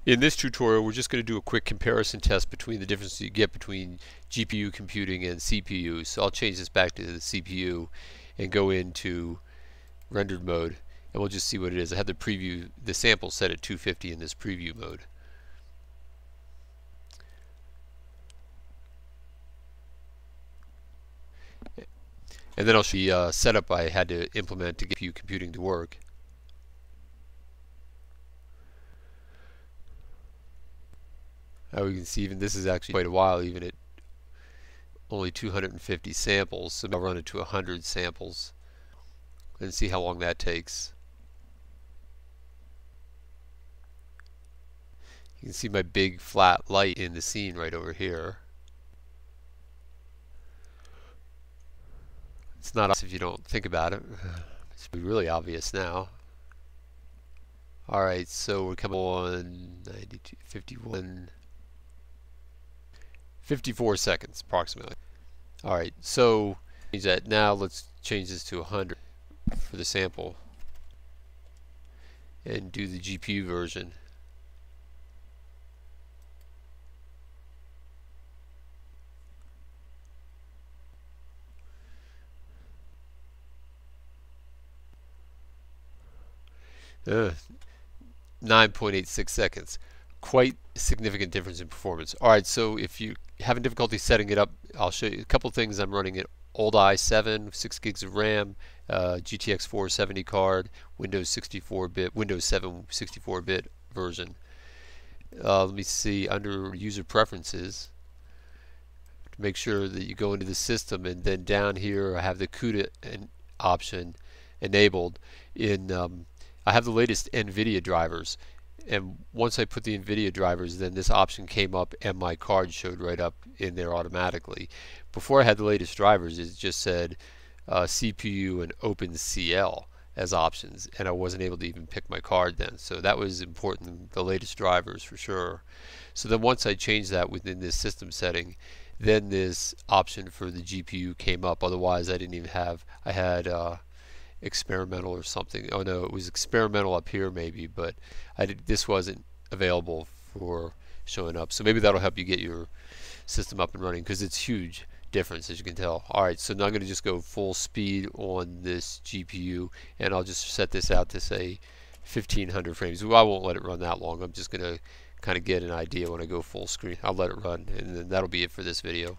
In this tutorial, we're just going to do a quick comparison test between the difference you get between GPU computing and CPU. So I'll change this back to the CPU and go into rendered mode, and we'll just see what it is. I have the sample set at 250 in this preview mode. And then I'll show you the setup I had to implement to get GPU computing to work. We can see even this is actually quite a while, even at only 250 samples. So I'll run it to 100 samples and see how long that takes. You can see my big flat light in the scene right over here. It's not obvious if you don't think about it. It's really obvious now. Alright, so we're coming on 92, 51, 54 seconds approximately. Alright, so change that. Now let's change this to 100 for the sample and do the GPU version. Uh, 9.86 seconds. Quite a significant difference in performance. Alright, so if you're having difficulty setting it up, I'll show you a couple things. I'm running an old i7, 6 gigs of RAM, GTX 470 card, Windows 64-bit, Windows 7 64-bit version. Let me see, under user preferences, to make sure that you go into the system, and then down here I have the CUDA option enabled. I have the latest nVidia drivers, and once I put the nVidia drivers, then this option came up and my card showed right up in there automatically. Before I had the latest drivers, it just said CPU and OpenCL as options, and I wasn't able to even pick my card then. So that was important, the latest drivers for sure. So then once I changed that within this system setting, then this option for the GPU came up. Otherwise I didn't even have, I had experimental or something. Oh no, it was experimental up here maybe, but this wasn't available for showing up. So maybe that'll help you get your system up and running, because it's huge difference, as you can tell. Alright, so now I'm going to just go full speed on this GPU, and I'll just set this out to say 1500 frames. Well, I won't let it run that long. I'm just going to kind of get an idea when I go full screen. I'll let it run, and then that'll be it for this video.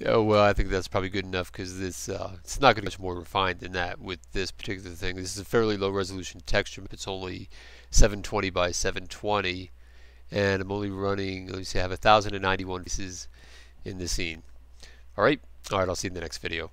Oh well, I think that's probably good enough, because this it's not going to be much more refined than that with this particular thing. This is a fairly low resolution texture. It's only 720 by 720, and I'm only running, let me see, I have 1091 pieces in the scene. Alright, I'll see you in the next video.